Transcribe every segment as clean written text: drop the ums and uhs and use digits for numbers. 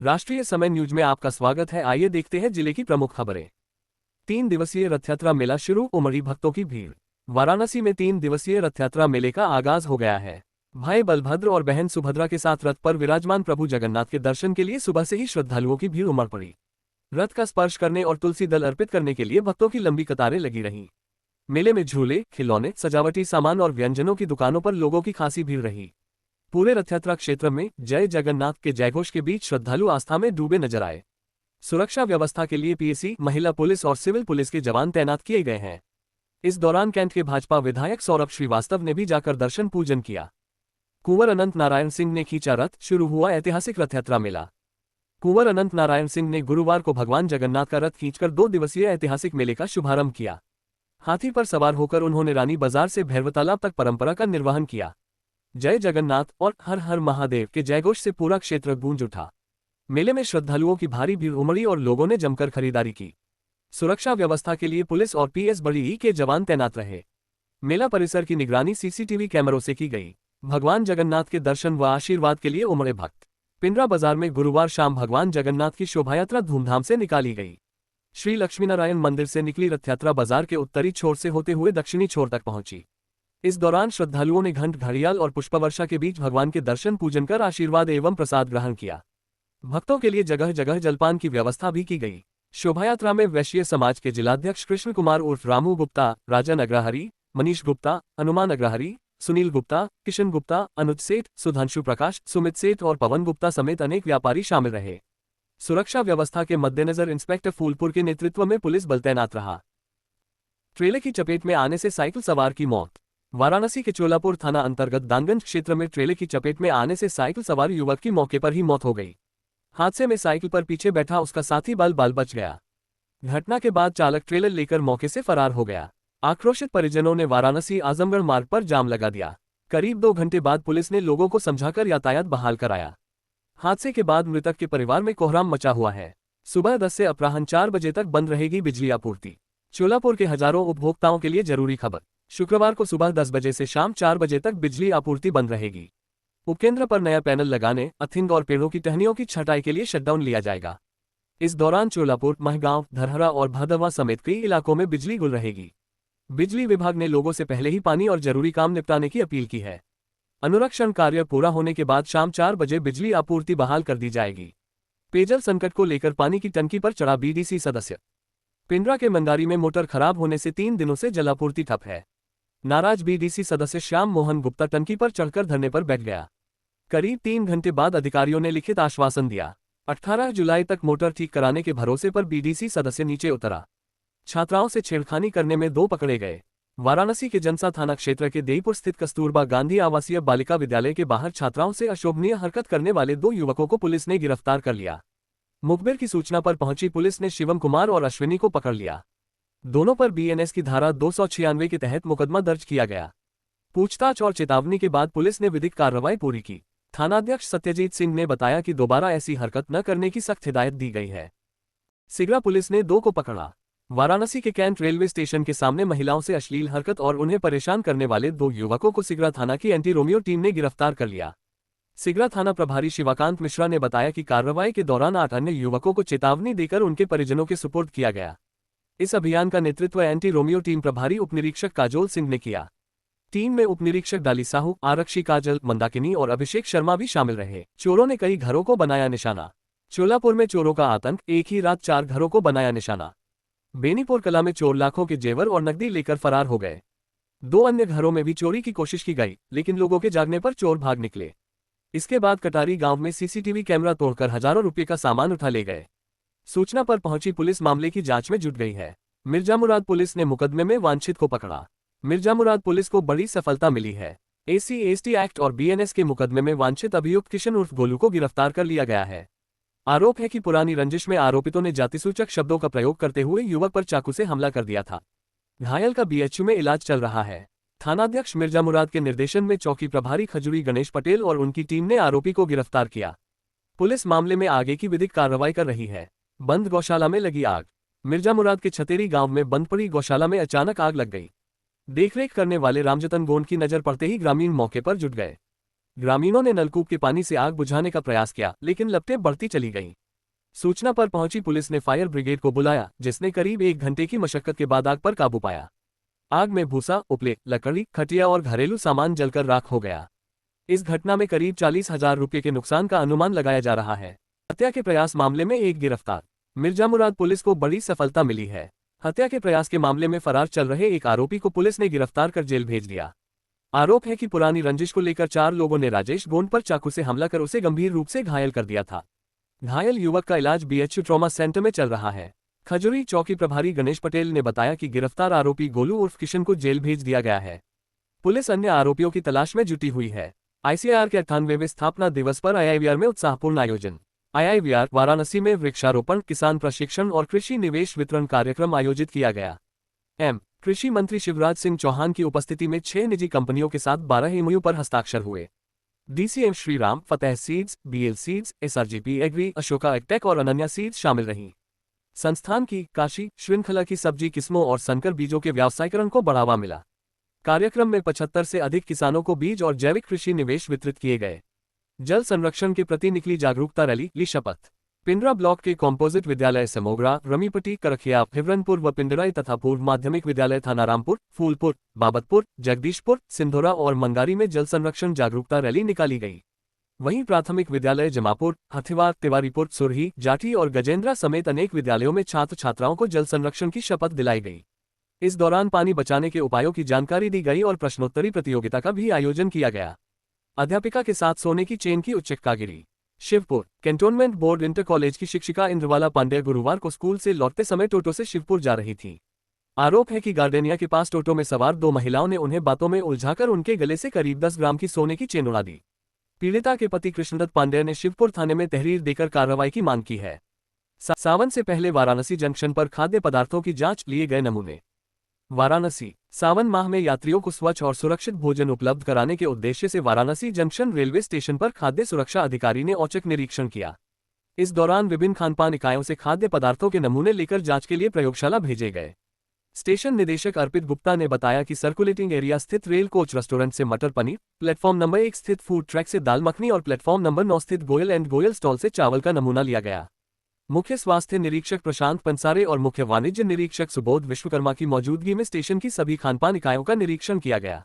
राष्ट्रीय समय न्यूज में आपका स्वागत है। आइए देखते हैं जिले की प्रमुख खबरें। 3 दिवसीय रथ यात्रा मेला शुरू, उमड़ी भक्तों की भीड़। वाराणसी में 3 दिवसीय रथ यात्रा मेले का आगाज हो गया है। भाई बलभद्र और बहन सुभद्रा के साथ रथ पर विराजमान प्रभु जगन्नाथ के दर्शन के लिए सुबह से ही श्रद्धालुओं की भीड़ उमड़ पड़ी। रथ का स्पर्श करने और तुलसी दल अर्पित करने के लिए भक्तों की लंबी कतारें लगी रहीं। मेले में झूले, खिलौने, सजावटी सामान और व्यंजनों की दुकानों पर लोगों की खासी भीड़ रही। पूरे रथयात्रा क्षेत्र में जय जगन्नाथ के जयघोष के बीच श्रद्धालु आस्था में डूबे नजर आए। सुरक्षा व्यवस्था के लिए पीएसी, महिला पुलिस और सिविल पुलिस के जवान तैनात किए गए हैं। इस दौरान कैंट के भाजपा विधायक सौरभ श्रीवास्तव ने भी जाकर दर्शन पूजन किया। कुंवर अनंत नारायण सिंह ने खींचा रथ, शुरू हुआ ऐतिहासिक रथयात्रा मेला। कुंवर अनंत नारायण सिंह ने गुरुवार को भगवान जगन्नाथ का रथ खींचकर 2 दिवसीय ऐतिहासिक मेले का शुभारंभ किया। हाथी पर सवार होकर उन्होंने रानी बाजार से भैरवतालाब तक परंपरा का निर्वहन किया। जय जगन्नाथ और हर हर महादेव के जयघोष से पूरा क्षेत्र गूंज उठा। मेले में श्रद्धालुओं की भारी भीड़ उमड़ी और लोगों ने जमकर खरीदारी की। सुरक्षा व्यवस्था के लिए पुलिस और पीएसबी के जवान तैनात रहे। मेला परिसर की निगरानी सीसीटीवी कैमरों से की गई। भगवान जगन्नाथ के दर्शन व आशीर्वाद के लिए उमड़े भक्त। पिंडरा बाजार में गुरुवार शाम भगवान जगन्नाथ की शोभायात्रा धूमधाम से निकाली गई। श्री लक्ष्मीनारायण मंदिर से निकली रथयात्रा बाजार के उत्तरी छोर से होते हुए दक्षिणी छोर तक पहुंची। इस दौरान श्रद्धालुओं ने घंट घड़ियाल और पुष्पवर्षा के बीच भगवान के दर्शन पूजन कर आशीर्वाद एवं प्रसाद ग्रहण किया। भक्तों के लिए जगह जगह जलपान की व्यवस्था भी की गई। शोभायात्रा में वैश्य समाज के जिलाध्यक्ष कृष्ण कुमार उर्फ रामू गुप्ता, राजन अग्रहरी, मनीष गुप्ता, अनुमान अग्रहरी, सुनील गुप्ता, किशन गुप्ता, अनुज सेठ, सुधांशु प्रकाश, सुमित सेठ और पवन गुप्ता समेत अनेक व्यापारी शामिल रहे। सुरक्षा व्यवस्था के मद्देनजर इंस्पेक्टर फूलपुर के नेतृत्व में पुलिस बल तैनात रहा। ट्रेलर की चपेट में आने से साइकिल सवार की मौत। वाराणसी के चोलापुर थाना अंतर्गत दानगंज क्षेत्र में ट्रेलर की चपेट में आने से साइकिल सवार युवक की मौके पर ही मौत हो गई। हादसे में साइकिल पर पीछे बैठा उसका साथी बाल बाल बच गया। घटना के बाद चालक ट्रेलर लेकर मौके से फरार हो गया। आक्रोशित परिजनों ने वाराणसी आजमगढ़ मार्ग पर जाम लगा दिया। करीब 2 घंटे बाद पुलिस ने लोगों को समझाकर यातायात बहाल कराया। हादसे के बाद मृतक के परिवार में कोहराम मचा हुआ है। सुबह 10 से अपराह्न 4 बजे तक बंद रहेगी बिजली आपूर्ति। चोलापुर के हजारों उपभोक्ताओं के लिए जरूरी खबर। शुक्रवार को सुबह 10 बजे से शाम 4 बजे तक बिजली आपूर्ति बंद रहेगी। उपकेंद्र पर नया पैनल लगाने, अर्थिंग और पेड़ों की टहनियों की छंटाई के लिए शटडाउन लिया जाएगा। इस दौरान चोलापुर, महगांव, धरहरा और भदवा समेत कई इलाकों में बिजली गुल रहेगी। बिजली विभाग ने लोगों से पहले ही पानी और जरूरी काम निपटाने की अपील की है। अनुरक्षण कार्य पूरा होने के बाद शाम 4 बजे बिजली आपूर्ति बहाल कर दी जाएगी। पेयजल संकट को लेकर पानी की टंकी पर चढ़ा बीडीसी सदस्य। पिंडरा के मंदारी में मोटर खराब होने से 3 दिनों से जलापूर्ति ठप है। नाराज बीडीसी सदस्य श्याम मोहन गुप्ता टंकी पर चढ़कर धरने पर बैठ गया। करीब 3 घंटे बाद अधिकारियों ने लिखित आश्वासन दिया। 18 जुलाई तक मोटर ठीक कराने के भरोसे पर बीडीसी सदस्य नीचे उतरा। छात्राओं से छेड़खानी करने में 2 पकड़े गए। वाराणसी के जनसा थाना क्षेत्र के देईपुर स्थित कस्तूरबा गांधी आवासीय बालिका विद्यालय के बाहर छात्राओं से अशोभनीय हरकत करने वाले 2 युवकों को पुलिस ने गिरफ्तार कर लिया। मुखबिर की सूचना पर पहुंची पुलिस ने शिवम कुमार और अश्विनी को पकड़ लिया। दोनों पर बीएनएस की धारा 296 के तहत मुकदमा दर्ज किया गया। पूछताछ और चेतावनी के बाद पुलिस ने विधिक कार्रवाई पूरी की। थानाध्यक्ष सत्यजीत सिंह ने बताया कि दोबारा ऐसी हरकत न करने की सख्त हिदायत दी गई है। सिगरा पुलिस ने 2 को पकड़ा। वाराणसी के कैंट रेलवे स्टेशन के सामने महिलाओं से अश्लील हरकत और उन्हें परेशान करने वाले 2 युवकों को सिगरा थाना की एंटी रोमियो टीम ने गिरफ्तार कर लिया। सिगरा थाना प्रभारी शिवाकांत मिश्रा ने बताया कि कार्रवाई के दौरान 8 अन्य युवकों को चेतावनी देकर उनके परिजनों के सुपुर्द किया गया। इस अभियान का नेतृत्व एंटी रोमियो टीम प्रभारी उपनिरीक्षक काजोल सिंह ने किया। टीम में उपनिरीक्षक डाली साहू, आरक्षी काजल, मंदाकिनी और अभिषेक शर्मा भी शामिल रहे। चोरों ने कई घरों को बनाया निशाना। चोलापुर में चोरों का आतंक, एक ही रात 4 घरों को बनाया निशाना। बेनीपुर कला में चोर लाखों के जेवर और नकदी लेकर फरार हो गए। 2 अन्य घरों में भी चोरी की कोशिश की गई, लेकिन लोगों के जागने पर चोर भाग निकले। इसके बाद कटारी गांव में सीसीटीवी कैमरा तोड़कर हजारों रुपये का सामान उठा ले गए। सूचना पर पहुंची पुलिस मामले की जांच में जुट गई है। मिर्जामुराद पुलिस ने मुकदमे में वांछित को पकड़ा। मिर्जामुराद पुलिस को बड़ी सफलता मिली है। एसी/एसटी एक्ट और बीएनएस के मुकदमे में वांछित अभियुक्त किशन उर्फ गोलू को गिरफ्तार कर लिया गया है। आरोप है कि पुरानी रंजिश में आरोपितों ने जातिसूचक शब्दों का प्रयोग करते हुए युवक पर चाकू से हमला कर दिया था। घायल का बीएचयू में इलाज चल रहा है। थानाध्यक्ष मिर्जामुराद के निर्देशन में चौकी प्रभारी खजूरी गणेश पटेल और उनकी टीम ने आरोपी को गिरफ्तार किया। पुलिस मामले में आगे की विधिक कार्रवाई कर रही है। बंद गौशाला में लगी आग। मिर्जामुराद के छतेरी गांव में बंद पड़ी गौशाला में अचानक आग लग गई। देखरेख करने वाले रामजतन गोंड की नजर पड़ते ही ग्रामीण मौके पर जुट गए। ग्रामीणों ने नलकूप के पानी से आग बुझाने का प्रयास किया, लेकिन लपटें बढ़ती चली गईं। सूचना पर पहुंची पुलिस ने फायर ब्रिगेड को बुलाया, जिसने करीब 1 घंटे की मशक्कत के बाद आग पर काबू पाया। आग में भूसा, उपले, लकड़ी, खटिया और घरेलू सामान जलकर राख हो गया। इस घटना में करीब 40,000 रुपये के नुकसान का अनुमान लगाया जा रहा है। हत्या के प्रयास मामले में एक गिरफ्तार। मिर्जामुराद पुलिस को बड़ी सफलता मिली है। हत्या के प्रयास के मामले में फरार चल रहे एक आरोपी को पुलिस ने गिरफ्तार कर जेल भेज दिया। आरोप है कि पुरानी रंजिश को लेकर 4 लोगों ने राजेश गोंड पर चाकू से हमला कर उसे गंभीर रूप से घायल कर दिया था। घायल युवक का इलाज बीएचयू ट्रॉमा सेंटर में चल रहा है। खजूरी चौकी प्रभारी गणेश पटेल ने बताया कि गिरफ्तार आरोपी गोलू उर्फ किशन को जेल भेज दिया गया है। पुलिस अन्य आरोपियों की तलाश में जुटी हुई है। आईसीएआर के 98वें स्थापना दिवस पर आईआईवीआर में उत्साहपूर्ण आयोजन। आईआईवीआर वाराणसी में वृक्षारोपण, किसान प्रशिक्षण और कृषि निवेश वितरण कार्यक्रम आयोजित किया गया। कृषि मंत्री शिवराज सिंह चौहान की उपस्थिति में 6 निजी कंपनियों के साथ 12 एमओयू पर हस्ताक्षर हुए। DCM Shriram, Fateh seeds, BL seeds, SRGP agri, Ashoka agtech और अनन्या सीड्स शामिल रहीं। संस्थान की काशी श्रृंखला की सब्जी किस्मों और संकर बीजों के व्यावसायीकरण को बढ़ावा मिला। कार्यक्रम में 75 से अधिक किसानों को बीज और जैविक कृषि निवेश वितरित किए गए। जल संरक्षण के प्रति निकली जागरूकता रैली, ली शपथ। पिंडरा ब्लॉक के कॉम्पोजिट विद्यालय समोगरा, रमीपट्टी, करखिया, हिवरनपुर व पिंडराई तथा पूर्व माध्यमिक विद्यालय थानारामपुर, फूलपुर, बाबतपुर, जगदीशपुर, सिंधोरा और मंगारी में जल संरक्षण जागरूकता रैली निकाली गई। वहीं प्राथमिक विद्यालय जमापुर, हथिवार, तिवारीपुर, सुरही, जाठी और गजेंद्रा समेत अनेक विद्यालयों में छात्र छात्राओं को जल संरक्षण की शपथ दिलाई गई। इस दौरान पानी बचाने के उपायों की जानकारी दी गई और प्रश्नोत्तरी प्रतियोगिता का भी आयोजन किया गया। अध्यापिका के साथ सोने की चेन की उच्चका गिरी। Shivpur cantonment board inter college की शिक्षिका इंद्रवाला पांडे गुरुवार को स्कूल से लौटते समय टोटो से शिवपुर जा रही थी। आरोप है कि गार्डेनिया के पास टोटो में सवार 2 महिलाओं ने उन्हें बातों में उलझाकर उनके गले से करीब 10 ग्राम की सोने की चेन उड़ा दी। पीड़िता के पति कृष्णदत्त पांडे ने शिवपुर थाने में तहरीर देकर कार्रवाई की मांग की है। सावन से पहले वाराणसी जंक्शन पर खाद्य पदार्थों की जांच, लिए गए नमूने। वाराणसी सावन माह में यात्रियों को स्वच्छ और सुरक्षित भोजन उपलब्ध कराने के उद्देश्य से वाराणसी जंक्शन रेलवे स्टेशन पर खाद्य सुरक्षा अधिकारी ने औचक निरीक्षण किया। इस दौरान विभिन्न खानपान इकाइयों से खाद्य पदार्थों के नमूने लेकर जांच के लिए प्रयोगशाला भेजे गए। स्टेशन निदेशक अर्पित गुप्ता ने बताया कि सर्कुलेटिंग एरिया स्थित रेल कोच रेस्टोरेंट से मटर पनीर, प्लेटफॉर्म नंबर 1 स्थित फूड ट्रैक से दाल मखनी और प्लेटफॉर्म नंबर 9 स्थित गोयल एंड गोयल स्टॉल से चावल का नमूना लिया गया। मुख्य स्वास्थ्य निरीक्षक प्रशांत पंसारे और मुख्य वाणिज्य निरीक्षक सुबोध विश्वकर्मा की मौजूदगी में स्टेशन की सभी खानपान इकाइयों का निरीक्षण किया गया।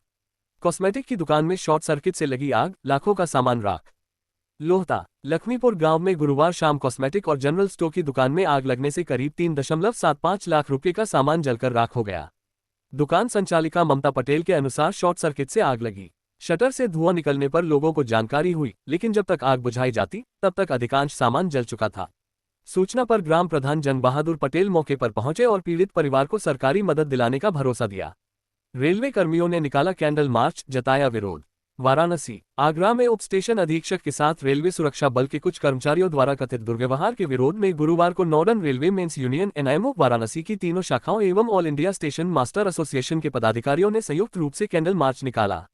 कॉस्मेटिक की दुकान में शॉर्ट सर्किट से लगी आग, लाखों का सामान राख। लोहता लक्ष्मीपुर गांव में गुरुवार शाम कॉस्मेटिक और जनरल स्टोर की दुकान में आग लगने से करीब 3.75 लाख रुपये का सामान जलकर राख हो गया। दुकान संचालिका ममता पटेल के अनुसार शॉर्ट सर्किट से आग लगी। शटर से धुआं निकलने पर लोगों को जानकारी हुई, लेकिन जब तक आग बुझाई जाती तब तक अधिकांश सामान जल चुका था। सूचना पर ग्राम प्रधान जंग बहादुर पटेल मौके पर पहुंचे और पीड़ित परिवार को सरकारी मदद दिलाने का भरोसा दिया। रेलवे कर्मियों ने निकाला कैंडल मार्च, जताया विरोध। वाराणसी आगरा में उप स्टेशन अधीक्षक के साथ रेलवे सुरक्षा बल के कुछ कर्मचारियों द्वारा कथित दुर्व्यवहार के विरोध में गुरुवार को northern railway men's union NIMO Varanasi की तीनों शाखाओं एवं all India station master association के पदाधिकारियों ने संयुक्त रूप से कैंडल मार्च निकाला।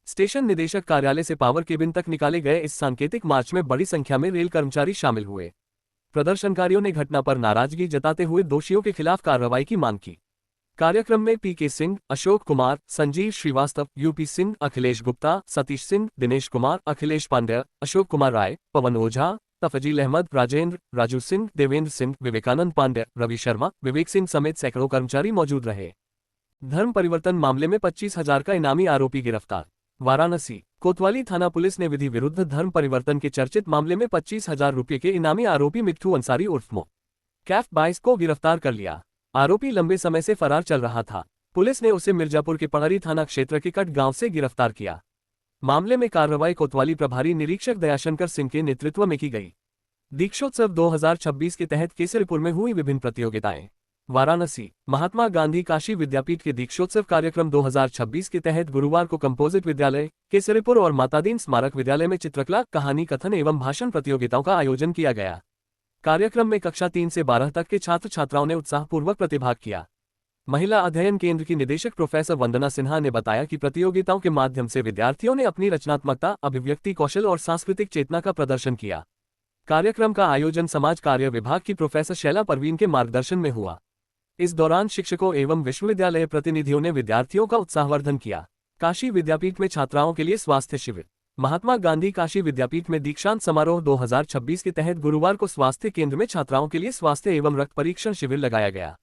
स्टेशन निदेशक कार्यालय से पावर केबिन तक निकाले गए इस सांकेतिक मार्च में बड़ी संख्या में रेल कर्मचारी शामिल हुए। प्रदर्शनकारियों ने घटना पर नाराजगी जताते हुए दोषियों के खिलाफ कार्रवाई की मांग की। कार्यक्रम में पीके सिंह, अशोक कुमार, संजीव श्रीवास्तव, यूपी सिंह, अखिलेश गुप्ता, सतीश सिंह, दिनेश कुमार, अखिलेश पांड्या, अशोक कुमार राय, पवन ओझा, तफजील अहमद, राजेंद्र, राजू सिंह, देवेंद्र सिंह, विवेकानंद पांड्या, रवि शर्मा, विवेक सिंह समेत सैकड़ों कर्मचारी मौजूद रहे। धर्म परिवर्तन मामले में 25,000 का इनामी आरोपी गिरफ्तार। वाराणसी कोतवाली थाना पुलिस ने विधि विरुद्ध धर्म परिवर्तन के चर्चित मामले में 25,000 रुपये के इनामी आरोपी मिट्ठू अंसारी उर्फ मो कैफ 22 को गिरफ्तार कर लिया। आरोपी लंबे समय से फरार चल रहा था। पुलिस ने उसे मिर्जापुर के पड़री थाना क्षेत्र के कट गांव से गिरफ्तार किया। मामले में कार्रवाई कोतवाली प्रभारी निरीक्षक दयाशंकर सिंह के नेतृत्व में की गई। दीक्षोत्सव 2026 के तहत केसरीपुर में हुई विभिन्न प्रतियोगिताएं। वाराणसी महात्मा गांधी काशी विद्यापीठ के दीक्षोत्सव कार्यक्रम 2026 के तहत गुरुवार को कंपोजिट विद्यालय केसरीपुर और मातादीन स्मारक विद्यालय में चित्रकला, कहानी कथन एवं भाषण प्रतियोगिताओं का आयोजन किया गया। कार्यक्रम में कक्षा 3 से 12 तक के छात्र छात्राओं ने उत्साहपूर्वक प्रतिभाग किया। महिला अध्ययन केंद्र की निदेशक प्रोफेसर वंदना सिन्हा ने बताया कि प्रतियोगिताओं के माध्यम से विद्यार्थियों ने अपनी रचनात्मकता, अभिव्यक्ति कौशल और सांस्कृतिक चेतना का प्रदर्शन किया। कार्यक्रम का आयोजन समाज कार्य विभाग की प्रोफेसर शैला परवीन के मार्गदर्शन में हुआ। इस दौरान शिक्षकों एवं विश्वविद्यालय प्रतिनिधियों ने विद्यार्थियों का उत्साहवर्धन किया। काशी विद्यापीठ में छात्राओं के लिए स्वास्थ्य शिविर। महात्मा गांधी काशी विद्यापीठ में दीक्षांत समारोह 2026 के तहत गुरुवार को स्वास्थ्य केंद्र में छात्राओं के लिए स्वास्थ्य एवं रक्त परीक्षण शिविर लगाया गया।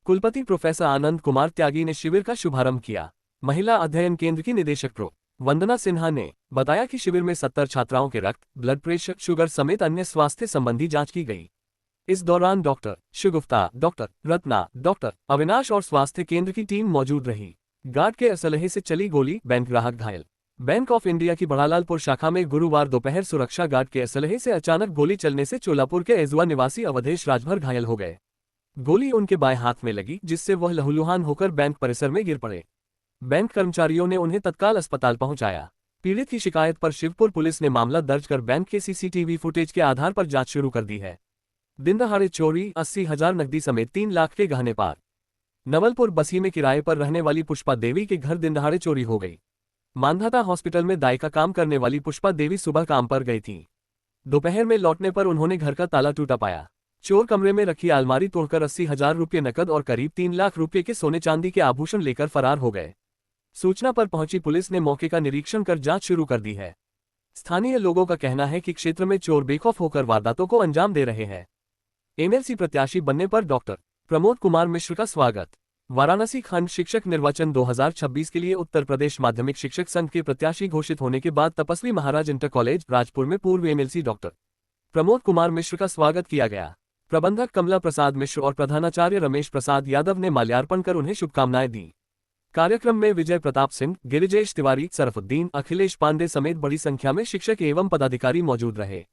कुलपति प्रोफेसर आनंद कुमार त्यागी ने शिविर का शुभारंभ किया। महिला अध्ययन केंद्र की निदेशक प्रो वंदना सिन्हा ने बताया कि शिविर में 70 छात्राओं के रक्त, ब्लड प्रेशर, शुगर समेत अन्य स्वास्थ्य संबंधी जांच की गई। इस दौरान doctor Shugufta, doctor Ratna, doctor Avinash और स्वास्थ्य केंद्र की टीम मौजूद रही। गार्ड के असलहे से चली गोली, बैंक ग्राहक घायल। बैंक ऑफ इंडिया की बड़ालालपुर शाखा में गुरुवार दोपहर सुरक्षा गार्ड के असलहे से अचानक गोली चलने से चोलापुर के एजुआ निवासी अवधेश राजभर घायल हो गए। गोली उनके बाएं हाथ में लगी, जिससे वह लहूलुहान होकर बैंक परिसर में गिर पड़े। बैंक कर्मचारियों ने उन्हें तत्काल अस्पताल पहुंचाया। पीड़ित की शिकायत पर शिवपुर पुलिस ने मामला दर्ज कर बैंक के सीसीटीवी फुटेज के आधार पर जांच शुरू कर दी है। दिन दहाड़े चोरी, 80,000 नकदी समेत 3 लाख के गहने पार। नवलपुर बसी में किराए पर रहने वाली पुष्पा देवी के घर दिन दहाड़े चोरी हो गई। मांधाता हॉस्पिटल में दाई का काम करने वाली पुष्पा देवी सुबह काम पर गई थी। दोपहर में लौटने पर उन्होंने घर का ताला टूटा पाया। चोर कमरे में रखी अलमारी तोड़कर 80,000 रुपये नकद और करीब 3 लाख रुपये के सोने चांदी के आभूषण लेकर फरार हो गए। सूचना पर पहुंची पुलिस ने मौके का निरीक्षण कर जांच शुरू कर दी है। स्थानीय लोगों का कहना है कि क्षेत्र में चोर बेखौफ होकर वारदातों को अंजाम दे रहे हैं। एमएलसी प्रत्याशी बनने पर डॉक्टर प्रमोद कुमार मिश्र का स्वागत। वाराणसी खंड शिक्षक निर्वाचन 2026 के लिए उत्तर प्रदेश माध्यमिक शिक्षक संघ के प्रत्याशी घोषित होने के बाद तपस्वी महाराज इंटर कॉलेज राजपुर में पूर्व एमएलसी डॉक्टर प्रमोद कुमार मिश्र का स्वागत किया गया। प्रबंधक कमला प्रसाद मिश्र और प्रधानाचार्य रमेश प्रसाद यादव ने माल्यार्पण कर उन्हें शुभकामनाएं दी। कार्यक्रम में विजय प्रताप सिंह, गिरिजेश तिवारी, सरफुद्दीन, अखिलेश पांडे समेत बड़ी संख्या में शिक्षक एवं पदाधिकारी मौजूद रहे।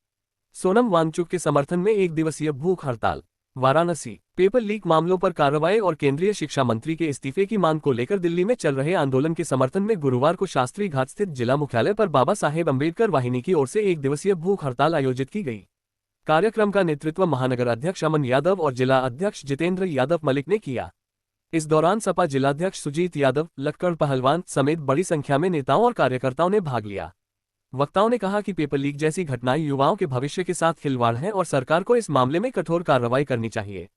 सोनम वांगचुक के समर्थन में 1 दिवसीय भूख हड़ताल। वाराणसी पेपर लीक मामलों पर कार्रवाई और केंद्रीय शिक्षा मंत्री के इस्तीफे की मांग को लेकर दिल्ली में चल रहे आंदोलन के समर्थन में गुरुवार को शास्त्री घाट स्थित जिला मुख्यालय पर बाबा साहेब अम्बेडकर वाहिनी की ओर से 1 दिवसीय भूख हड़ताल आयोजित की गई। कार्यक्रम का नेतृत्व महानगर अध्यक्ष अमन यादव और जिला अध्यक्ष जितेंद्र यादव मलिक ने किया। इस दौरान सपा जिलाध्यक्ष सुजीत यादव, लक्कड़ पहलवान समेत बड़ी संख्या में नेताओं और कार्यकर्ताओं ने भाग लिया। वक्ताओं ने कहा कि पेपर लीक जैसी घटनाएं युवाओं के भविष्य के साथ खिलवाड़ है और सरकार को इस मामले में कठोर कार्रवाई करनी चाहिए।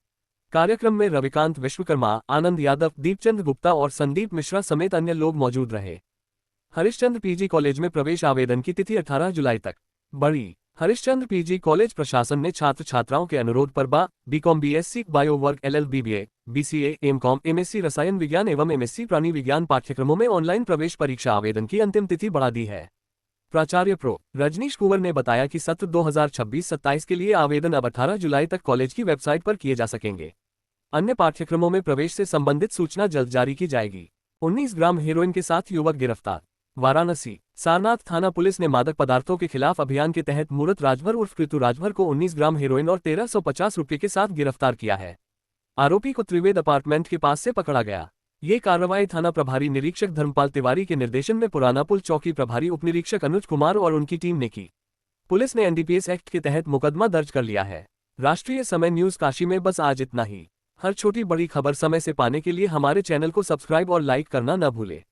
कार्यक्रम में रविकांत विश्वकर्मा, आनंद यादव, दीपचंद गुप्ता और संदीप मिश्रा समेत अन्य लोग मौजूद रहे। हरिश्चंद्र पीजी कॉलेज में प्रवेश आवेदन की तिथि 18 जुलाई तक बढ़ी। हरिश्चंद्र पीजी कॉलेज प्रशासन ने छात्र छात्राओं के अनुरोध पर बीकॉम, बीएससी बायोवर्क, LLB, BA, BCA, MCom, MSc रसायन विज्ञान एवं एमएससी प्राणी विज्ञान पाठ्यक्रमों में ऑनलाइन प्रवेश परीक्षा आवेदन की अंतिम तिथि बढ़ा दी है। प्राचार्य प्रो रजनीश कुंवर ने बताया कि सत्र 2026-27 के लिए आवेदन अब 18 जुलाई तक कॉलेज की वेबसाइट पर किए जा सकेंगे। अन्य पाठ्यक्रमों में प्रवेश से संबंधित सूचना जल्द जारी की जाएगी। 19 ग्राम हेरोइन के साथ युवक गिरफ्तार। वाराणसी सारनाथ थाना पुलिस ने मादक पदार्थों के खिलाफ अभियान के तहत मूरत राजभर उर्फ कृतु राजभर को 19 ग्राम हेरोइन और 1350 रुपये के साथ गिरफ्तार किया है। आरोपी को त्रिवेद अपार्टमेंट के पास से पकड़ा गया। ये कार्रवाई थाना प्रभारी निरीक्षक धर्मपाल तिवारी के निर्देशन में पुराना पुल चौकी प्रभारी उपनिरीक्षक अनुज कुमार और उनकी टीम ने की। पुलिस ने एनडीपीएस एक्ट के तहत मुकदमा दर्ज कर लिया है। राष्ट्रीय समय न्यूज काशी में बस आज इतना ही। हर छोटी बड़ी खबर समय से पाने के लिए हमारे चैनल को सब्सक्राइब और लाइक करना न भूलें।